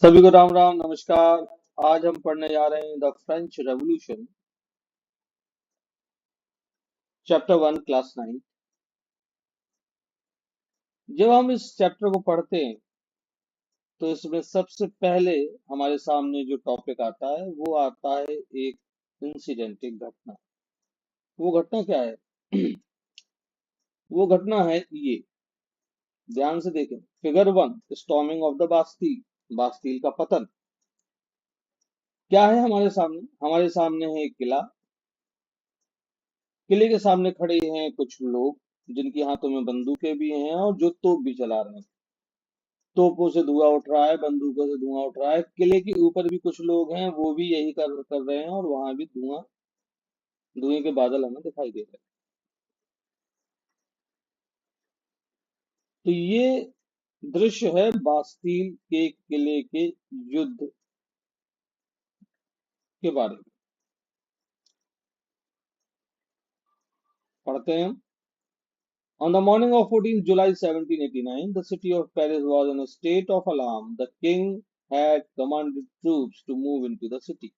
सभी को राम राम नमस्कार। आज हम पढ़ने जा रहे हैं the French revolution, chapter 1, class 9। जब हम इस चैप्टर को पढ़ते हैं तो इसमें सबसे पहले हमारे सामने जो टॉपिक आता है वो आता है एक इंसिडेंट, एक घटना। वो घटना क्या है? वो घटना है ये, ध्यान से देखें। फिगर 1, स्टॉर्मिंग ऑफ द बास्टील, बास्टील का पतन। क्या है हमारे सामने? हमारे सामने है एक किला। किले के सामने खड़े हैं कुछ लोग जिनके हाथों में बंदूकें भी हैं और जो तोप भी चला रहे हैं। तोपों से धुआं उठ रहा है, बंदूकों से धुआं उठ रहा है। किले के ऊपर भी कुछ लोग हैं, वो भी यही कर रहे हैं, और वहां भी धुएं के बादल हमें दिखाई दे रहे हैं। तो ये दृश्य है बास्तील के किले के युद्ध के बारे में। पढ़ते हैं। On the morning of 14th July 1789, the city of Paris was in a state of alarm. The king had commanded troops to move into the city.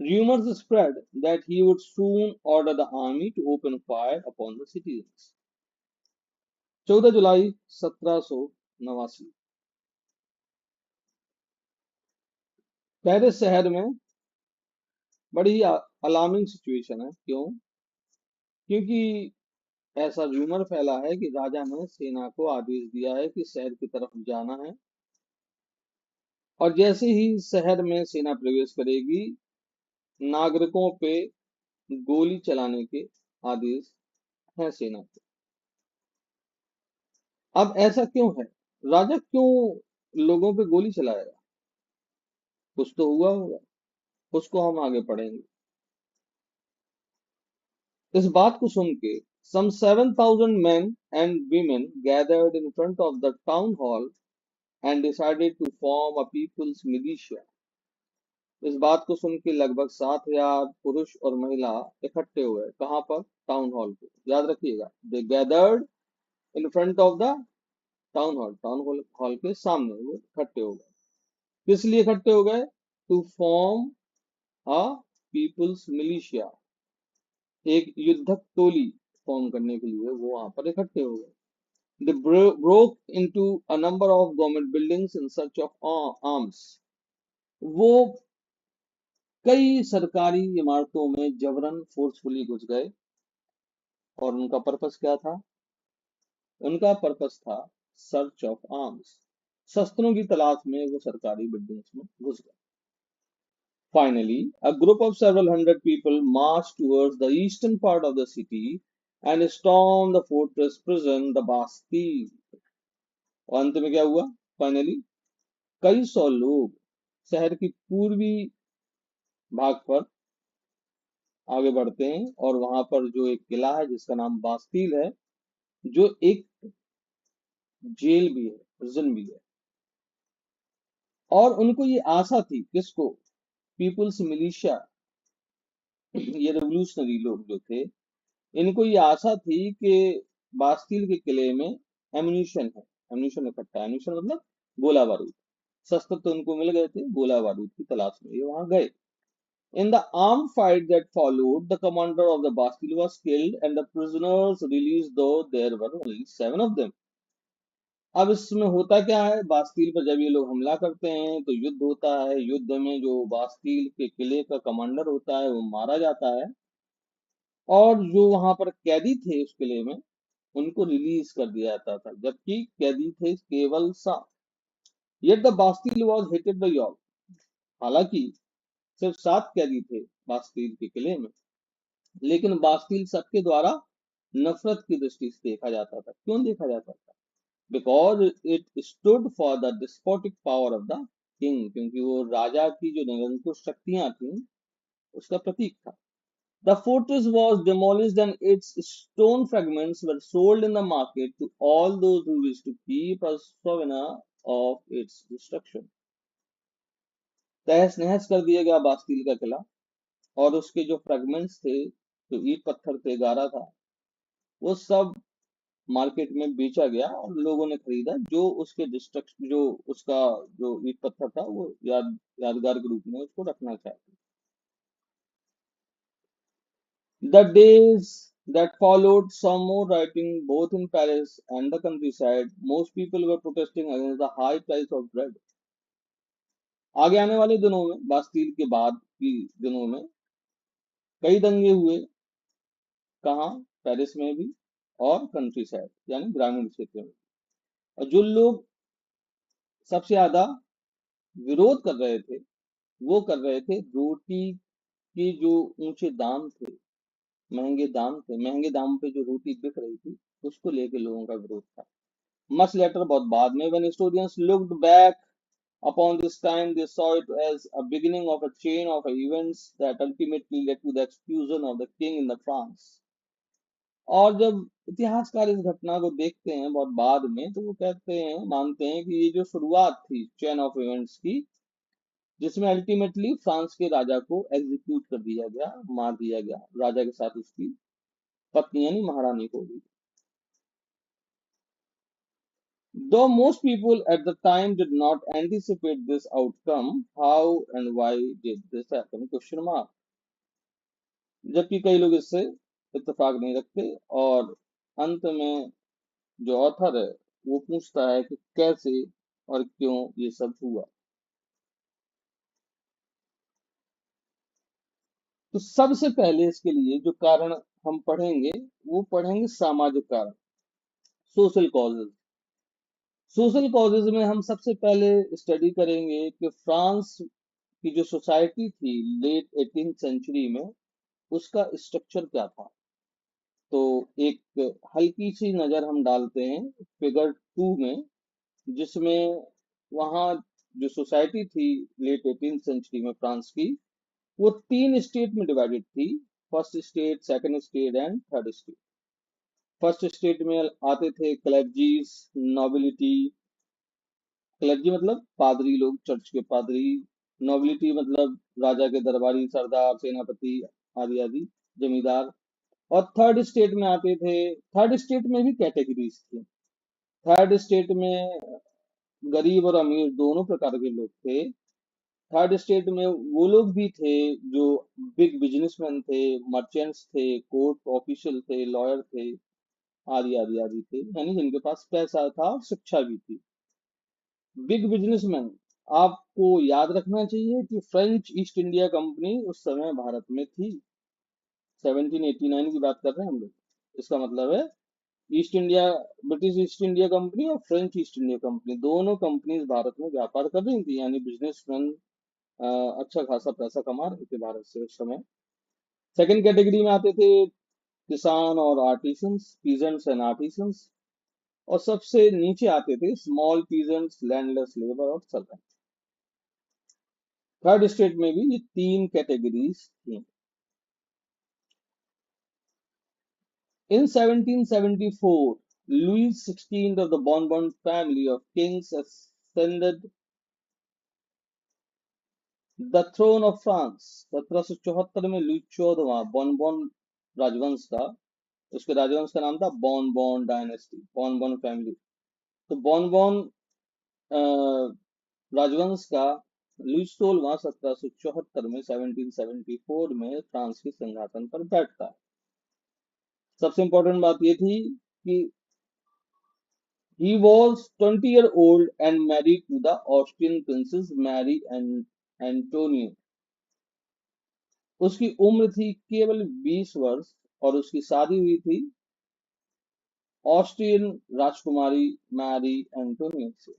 Rumors spread that he would soon order the army to open fire upon the citizens. 14 July 1789, Paris शहर में बड़ी alarming situation है। क्यों? क्योंकि ऐसा rumour फैला है कि राजा ने सेना को आदेश दिया है कि शहर की तरफ जाना है, और जैसे ही शहर में सेना प्रवेश करेगी, नागरिकों पे गोली चलाने के आदेश हैं सेना के। अब ऐसा क्यों है? राजा क्यों लोगों पे गोली चलाएगा? कुछ तो हुआ होगा, उसको हम आगे पढ़ेंगे। इस बात को सुन के some 7,000 men and women gathered in front of the town hall and decided to form a people's militia. इस बात को सुन के लगभग 7,000 पुरुष और महिला इकट्ठे हुए। कहाँ पर? टाउन हॉल पे। याद रखिएगा, they gathered in front of the town hall. Town hall के सामने वो इकट्ठे हो गए। किस लिए इकट्ठे हो गए? To form a people's militia, एक युद्धक टोली फॉर्म करने के लिए वो वहां पर इकट्ठे हो गए। They broke into a number of government buildings in search of arms. वो कई सरकारी इमारतों में जबरन फोर्सफुली घुस गए। और उनका पर्पस क्या था? उनका पर्पस था सर्च ऑफ आर्म्स, शस्त्रों की तलाश में वो सरकारी बिल्डिंग्स में घुस गए। Finally, a group of several hundred people marched towards the eastern part of the city and stormed the fortress prison, the Bastille. और अंत में क्या हुआ? फाइनली कई सौ लोग शहर की पूर्वी भाग पर आगे बढ़ते हैं, और वहां पर जो एक किला है जिसका नाम बास्तील है, जो एक जेल भी है, प्रिजन भी है। और उनको ये आशा थी, किसको? पीपुल्स मिलिशिया, ये रेवोल्यूशनरी लोग जो थे, इनको ये आशा थी कि बास्तील के किले में एम्यूनिशन है। एम्यूनिशन इकट्ठा, एम्यूनिशन मतलब गोला बारूद। शस्त्र तो उनको मिल गए थे, गोला बारूद की तलाश में ये वहां गए। In the armed fight that followed, the commander of the Bastille was killed and the prisoners released, though there were only 7 of them. अब इसमें होता क्या है? बास्तील पर जब ये लोग हमला करते हैं तो युद्ध होता है। युद्ध में जो बास्तील के किले का कमांडर होता है वो मारा जाता है, और जो वहां पर कैदी थे उस किले में, उनको रिलीज कर दिया जाता था, जबकि कैदी थे केवल 7। Yet the Bastille was hated by all. हालांकि सिर्फ 7 कैदी थे बास्तील के किले में, लेकिन बास्तील सबके द्वारा नफरत की दृष्टि से देखा जाता था। क्यों देखा जाता था? Because it stood for the despotic power of the king, क्योंकि वो राजा की जो निरंकुश शक्तियां थी उसका प्रतीक था। The fortress was demolished and its stone fragments were sold in the market to all those who wished to keep a souvenir of its destruction. तहस नहस कर दिया गया बास्तील का किला, और उसके जो फ्रेगमेंट्स थे, जो ईट पत्थर थे, गारा था, वो सब मार्केट में बेचा गया और लोगों ने खरीदा, जो उसके डिस्ट्रक्शन, जो उसका जो ईंट पत्थर था वो यादगार के रूप में उसको रखना चाहते। The days that followed saw more rioting both in Paris and the countryside. Most people were protesting against the high price of bread. आगे आने वाले दिनों में, बास्टील के बाद की दिनों में, कई दंगे हुए। कहाँ? पेरिस में भी और कंट्री साइड यानी ग्रामीण क्षेत्र में। और जो लोग सबसे ज्यादा विरोध कर रहे थे, वो कर रहे थे रोटी के जो ऊंचे दाम थे, महंगे दाम पे जो रोटी बिक रही थी, उसको लेके लोगों का विरोध था। Much later, बहुत बाद में, when historians looked back upon this time, they saw it as a beginning of a chain of events that ultimately led to the exclusion of the king in the France. और जब इतिहासकार इस घटना को देखते हैं बहुत बाद में, तो वो कहते हैं, मानते हैं कि ये जो शुरुआत थी चेन ऑफ इवेंट्स की, जिसमें अल्टीमेटली फ्रांस के राजा को एग्जीक्यूट कर दिया गया, मार दिया गया, राजा के साथ उसकी पत्नी यानी महारानी को भी। Though most people at the time did not anticipate this outcome, how and why did this happen? Question mark. जबकि कई लोग इससे इत्तेफाक नहीं रखते, और अंत में जो ऑथर है वो पूछता है कि कैसे और क्यों ये सब हुआ। तो सबसे पहले इसके लिए जो कारण हम पढ़ेंगे, वो पढ़ेंगे सामाजिक कारण, सोशल कॉजेज। सोशल कॉजेज में हम सबसे पहले स्टडी करेंगे कि फ्रांस की जो सोसाइटी थी लेट 18th सेंचुरी में, उसका स्ट्रक्चर क्या था। तो एक हल्की सी नजर हम डालते हैं फिगर 2 में, जिसमें वहाँ जो सोसाइटी थी लेट 18th सेंचुरी में फ्रांस की, वो 3 स्टेट में डिवाइडेड थी। First state, second state and third state. First state में आते थे क्लर्जीज, नोबिलिटी। क्लर्जी मतलब पादरी लोग, चर्च के पादरी। नोबिलिटी मतलब राजा के दरबारी, सरदार, सेनापति आदि आदि, जमींदार। और थर्ड स्टेट में आते थे, थर्ड स्टेट में भी कैटेगरीज थी। थर्ड स्टेट में गरीब और अमीर दोनों प्रकार के लोग थे। थर्ड स्टेट में वो लोग भी थे जो बिग बिजनेसमैन थे, मर्चेंट्स थे, कोर्ट ऑफिशियल थे, लॉयर थे, आदि आदि आदि थे, यानी जिनके पास पैसा था और शिक्षा भी थी। बिग बिजनेसमैन, आपको याद रखना चाहिए कि फ्रेंच ईस्ट इंडिया कंपनी उस समय भारत में थी। 1789 की बात कर रहे हैं हम लोग। इसका मतलब है east India, British east India company और फ्रेंच ईस्ट इंडिया कंपनी, दोनों कंपनीज भारत में व्यापार कर रही थी, यानी बिजनेसमैन अच्छा खासा पैसा कमा रहे थे भारत से उस समय। सेकंड कैटेगरी में आते थे किसान और आर्टिसंस, पीजेंट्स एंड आर्टिसंस। और सबसे नीचे आते थे स्मॉल पीजेंट्स, लैंडलेस लेबर और सर्वेंट। थर्ड स्टेट में भी ये 3 कैटेगरीज थी। In 1774, Louis XVI of the Bourbon family of kings ascended the throne of France। 1774 में लुई 14वां बॉनबॉन राजवंश का, उसके राजवंश का नाम था बॉनबॉन डायनेस्टी, बॉनबॉन फैमिली। तो बॉनबॉन राजवंश का लुई 16वां 1774 में, 1774 में फ्रांस के सिंहासन पर बैठता है। सबसे इंपॉर्टेंट बात ये थी कि he was 20-year-old and married to the Austrian princess Mary Antoinette। उसकी उम्र थी केवल 20 वर्ष और उसकी शादी हुई थी ऑस्ट्रियन राजकुमारी मैरी एंटोनियट से।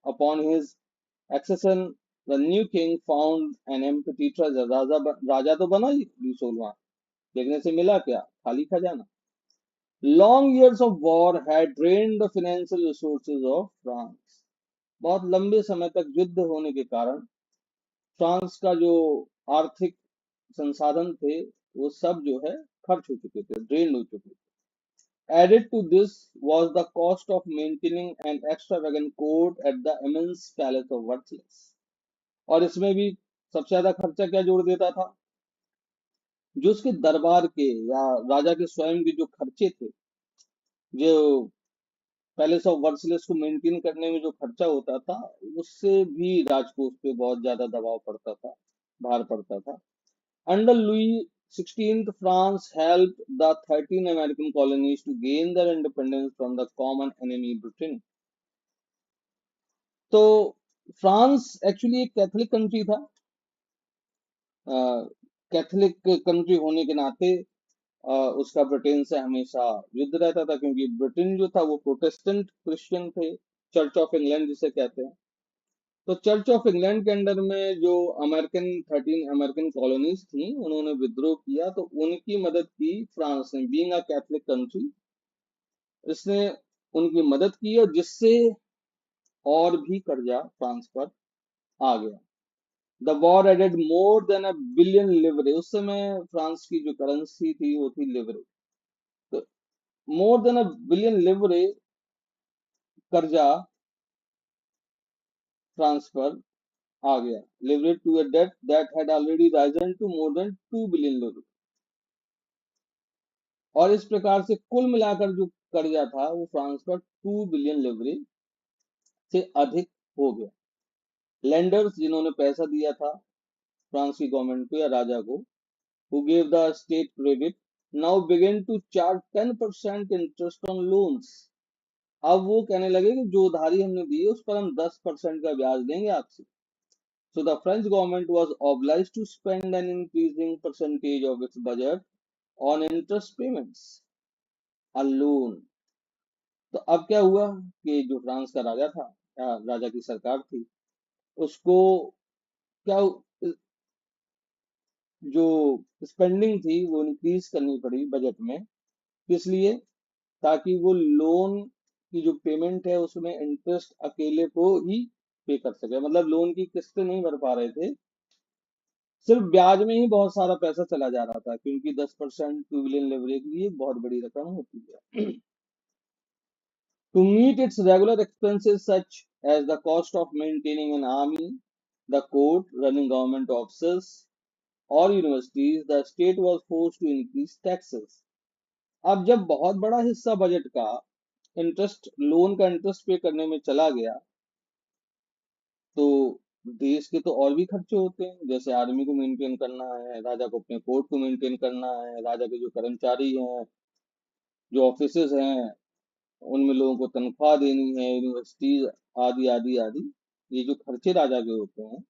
Upon his accession, the new king found an empty treasure। राजा तो बना ही लुई 16वां, देखने से मिला क्या? खाली खजाना। Long years of war had drained the financial resources of France। बहुत लंबे समय तक युद्ध होने के कारण फ्रांस का जो आर्थिक संसाधन थे, वो सब जो है खर्च हो चुके थे, ड्रेन हो चुके थे। Added to this was the cost of maintaining an extravagant court at the immense palace of Versailles। और इसमें भी सबसे ज्यादा खर्चा क्या जोड़ देता था? जो उसके दरबार के या राजा के स्वयं के जो खर्चे थे, जो पैलेस ऑफ वर्सलेस को मेंटेन करने में जो खर्चा होता था, उससे भी राजकोष पे बहुत ज्यादा दबाव पड़ता था, भार पड़ता था। Under Louis 16th, France helped the 13 American colonies to gain their independence from the common enemy Britain. तो फ्रांस एक्चुअली एक कैथोलिक कंट्री था। कैथोलिक कंट्री होने के नाते उसका ब्रिटेन से हमेशा युद्ध रहता था, क्योंकि ब्रिटेन जो था वो प्रोटेस्टेंट क्रिश्चियन थे, चर्च ऑफ इंग्लैंड जिसे कहते हैं। तो चर्च ऑफ इंग्लैंड के अंडर में जो अमेरिकन 13 अमेरिकन कॉलोनीज थी, उन्होंने विद्रोह किया, तो उनकी मदद की फ्रांस ने, बीइंग अ कैथोलिक कंट्री। इसने उनकी मदद की, और जिससे और भी कर्जा फ्रांस पर आ गया। The war added more than $1 billion livres. उस समय फ्रांस की जो करेंसी थी वो थी लिवरे। तो मोर देन $1 बिलियन लिवरे कर्जा फ्रांस पर आ गया, लिवरेज to a debt that had already risen to more than $2 billion livres. और इस प्रकार से कुल मिलाकर जो कर्जा था वो फ्रांस पर 2 बिलियन लिवरे से अधिक हो गया। लेंडर्स, जिन्होंने पैसा दिया था फ्रांस की गवर्नमेंट को या राजा को, who gave the state credit, now began to charge 10% interest on loans. अब वो कहने लगे कि जो उधारी हमने दी है उस पर हम 10% का ब्याज देंगे आपसे। So the French government was obliged to spend an increasing percentage of its budget on interest payments, a loan. तो अब क्या हुआ कि जो फ्रांस का राजा था, या राजा की सरकार थी, उसको क्या, जो स्पेंडिंग थी वो इंक्रीज करनी पड़ी बजट में। किस लिए? ताकि वो लोन की जो पेमेंट है उसमें इंटरेस्ट अकेले को ही पे कर सके। मतलब लोन की किस्तें नहीं भर पा रहे थे, सिर्फ ब्याज में ही बहुत सारा पैसा चला जा रहा था, क्योंकि 10% 2 बिलियन लिवरेज की एक बहुत बड़ी रकम होती है। To meet its regular expenses such as the cost of maintaining an army, the court, running government offices or universities, the state was forced to increase taxes. अब जब बहुत बड़ा हिस्सा बजट का इंटरेस्ट, लोन का इंटरेस्ट पे करने में चला गया, तो देश के तो और भी खर्चे होते हैं, जैसे आर्मी को मेंटेन करना है, राजा को अपने कोर्ट को मेंटेन करना है, राजा के जो कर्मचारी हैं, जो ऑफिसेज हैं, उनमें लोगों को तनख्वाह देनी है, यूनिवर्सिटीज, आदि आदि आदि। ये जो खर्चे राजा के होते हैं,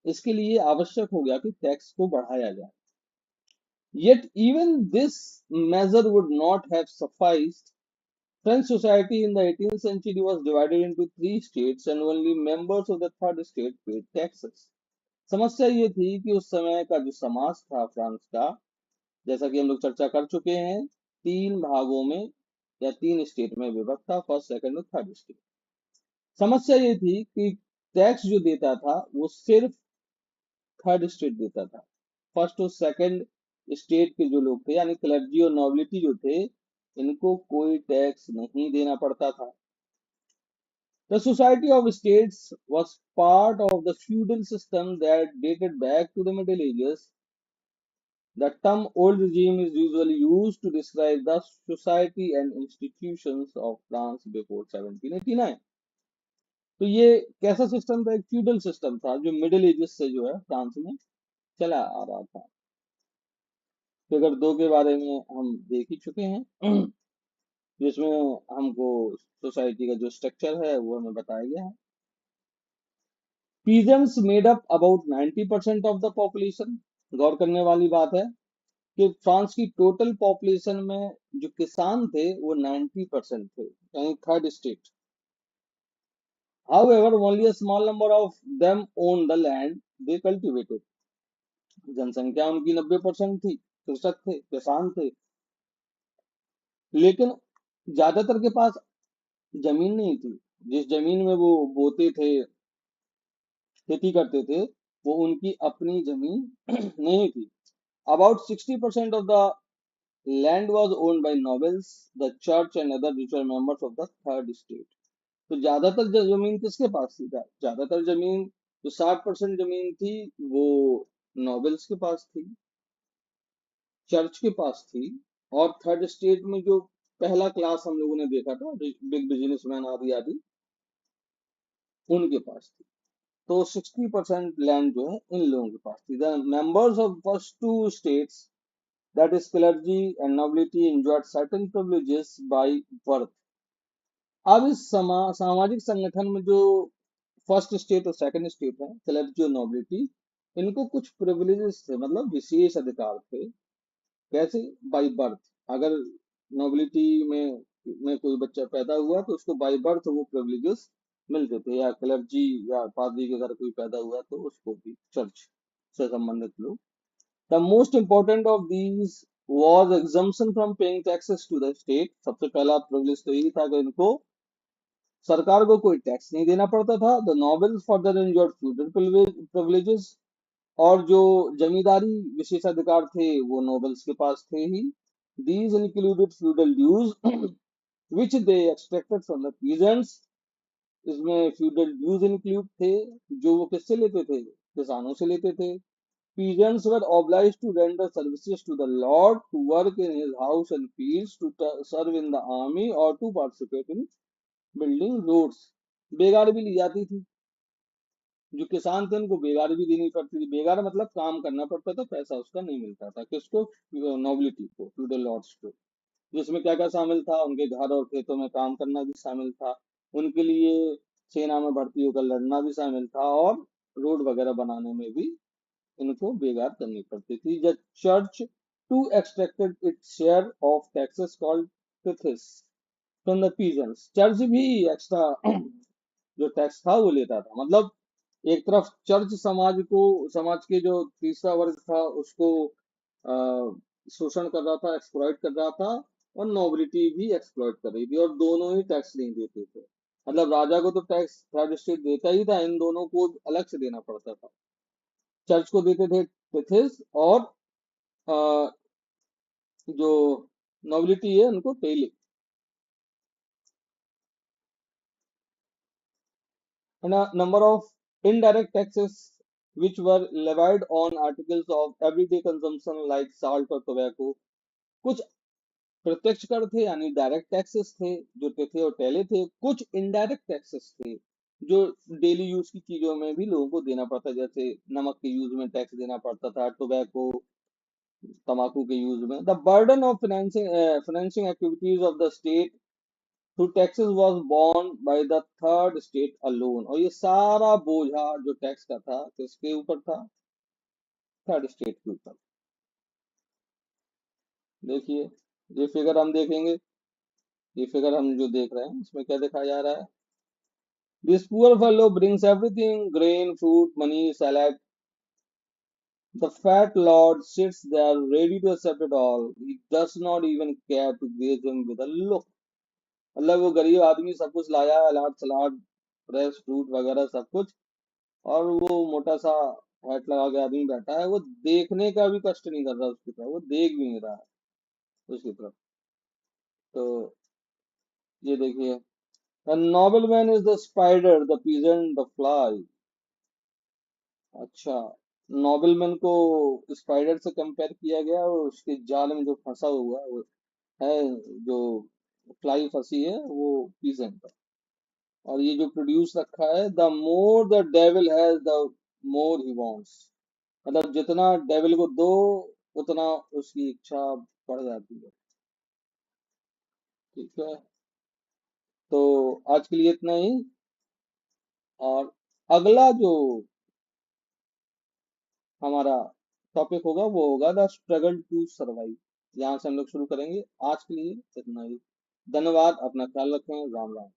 इसके लिए आवश्यक हो गया कि टैक्स को बढ़ाया जाए। Yet even this measure would not have sufficed. French society in the 18th century was divided into three states and only members of the third state paid taxes. समस्या ये थी कि उस समय का जो समाज था फ्रांस का, जैसा कि हम लोग चर्चा कर चुके हैं, तीन भागों में या तीन स्टेट में विभक्त था, फर्स्ट, सेकंड और थर्ड स्टेट। समस्या ये थी कि टैक्स जो देता था वो सिर्फ थर्ड स्टेट देता था। फर्स्ट और सेकंड स्टेट के जो लोग थे, यानी क्लर्जी और नोबिलिटी जो थे, इनको कोई टैक्स नहीं देना पड़ता था। The Society of States was part of the feudal system that dated back to the Middle Ages. The term old regime is usually used to describe the society and institutions of France before 1789. तो ये कैसा system था? एक feudal system था जो middle ages से जो है फ्रांस में चला आ रहा था। फिगर 2 के बारे में हम देख ही चुके हैं, जिसमें हमको सोसाइटी का जो स्ट्रक्चर है वो हमें बताया गया है। Peasants made up about 90% of the population. गौर करने वाली बात है कि फ्रांस की टोटल पॉपुलेशन में जो किसान थे वो 90% थे, यानी third state. However, only a small number of them owned the land they cultivated. जनसंख्या उनकी 90% थी, कृषक थे, किसान थे, लेकिन ज्यादातर के पास जमीन नहीं थी। जिस जमीन में वो बोते थे, खेती करते थे, वो उनकी अपनी जमीन नहीं थी। About 60% of the land was owned by nobles, the church and other richer members of the third state. तो ज्यादातर जमीन किसके पास थी? ज्यादातर जमीन, जो 60% जमीन थी, वो नोबल्स के पास थी, चर्च के पास थी, और थर्ड स्टेट में जो पहला क्लास हम लोगों ने देखा था, बिग बिजनेसमैन आदि आदि, उनके पास थी। तो 60% लैंड जो है इन लोगों के पास थी। The members of first two states, that is clergy and nobility, enjoyed certain privileges by birth. अब इस सामाजिक संगठन में जो फर्स्ट स्टेट और सेकंड स्टेट है, क्लर्जी और नोबिलिटी, इनको कुछ प्रिविलेजेस थे, मतलब विशेष अधिकार थे। कैसे? By birth. अगर नोबिलिटी में कोई बच्चा पैदा हुआ तो उसको बाय बर्थ वो प्रिविलेजेस मिलते थे, या क्लर्जी या पादरी के घर कोई पैदा हुआ तो उसको भी, चर्च से संबंधित लोग। The most important of these was exemption from paying taxes to the state। सबसे पहला प्रिविलेज तो यही था कि इनको सरकार को कोई टैक्स नहीं देना पड़ता था। The nobles further enjoyed feudal privileges, और जो जमींदारी विशेषाधिकार थे वो नोबल्स के पास थे ही। These included feudal dues which they extracted from the peasants. इसमें फ्यूडल ड्यूज इंक्लूड थे, जो वो किससे लेते थे? किसानों से लेते थे। Peasants were obliged to render services to the lord, to work in his house and fields, to serve in the army, or to participate in building roads। बेगार भी ली जाती थी। जो किसान थे उनको बेगार भी देनी पड़ती थी। बेगार मतलब काम करना पड़ता था, पैसा उसका नहीं मिलता था। किसको? नोबिलिटी को, फ्यूडल लॉर्ड्स को। जिसमें क्या क्या शामिल था? उनके घर और खेतों में काम करना भी शामिल था, उनके लिए सेना में भर्ती होकर लड़ना भी शामिल था, और रोड वगैरह बनाने में भी इनको बेगार करनी पड़ती थी। The church too extracted its share of taxes called tithes from the peasants. Church भी एक्स्ट्रा जो टैक्स था वो लेता था। मतलब एक तरफ चर्च समाज के जो तीसरा वर्ग था उसको शोषण कर रहा था, एक्सप्लॉइट कर रहा था, और नोबिलिटी भी एक्सप्लॉइट कर रही थी, और दोनों ही टैक्स नहीं देते थे। मतलब राजा को तो टैक्स थर्ड स्टेट देता ही था, इन दोनों को अलग से देना पड़ता था। चर्च को देते थे टिथिस, और अ, जो नोबिलिटी है उनको tele. And a number of indirect taxes which were levied on articles of everyday consumption like salt और tobacco। कुछ प्रत्यक्ष कर थे यानी डायरेक्ट टैक्सेस थे जो थे और टेले थे। कुछ इनडायरेक्ट टैक्सेस थे जो डेली यूज की चीजों में भी लोगों को देना पड़ता, जैसे नमक के यूज में टैक्स देना पड़ता था, टोबैको तंबाकू के यूज में। The burden of financing activities of the state through taxes was borne by the third state alone. और ये सारा बोझा जो टैक्स का था किसके ऊपर था? थर्ड स्टेट के ऊपर। देखिए, ये फिगर हम देखेंगे, ये फिगर हम जो देख रहे हैं इसमें क्या दिखाया जा रहा है? This poor fellow brings everything, grain, fruit, money, salad. The fat lord sits there ready to accept it all. He does not even care to graze him with a look। मतलब वो गरीब आदमी सब कुछ लाया, अलाट सलाद, fresh fruit वगैरह सब कुछ, और वो मोटा सा हैट लगा के आदमी बैठा है, वो देखने का भी कष्ट नहीं कर रहा उसकी तरफ, वो देख भी नहीं रहा है उसकी तरफ। तो ये देखिए, the nobleman is the spider, the peasant the fly. अच्छा, नॉबलमैन को स्पाइडर से कंपेयर किया गया, और उसके जाल में जो फंसा हुआ वो है, जो फ्लाई फंसी है, वो पीजेंट है। और ये जो प्रोड्यूस रखा है, the more the devil has the more he wants. मतलब जितना डेविल को दो उतना उसकी इच्छा बढ़ जाती है। ठीक है, तो आज के लिए इतना ही। और अगला जो हमारा टॉपिक होगा वो होगा द स्ट्रगल टू सर्वाइव। यहाँ से हम लोग शुरू करेंगे। आज के लिए इतना ही। धन्यवाद, अपना ख्याल रखें, राम राम।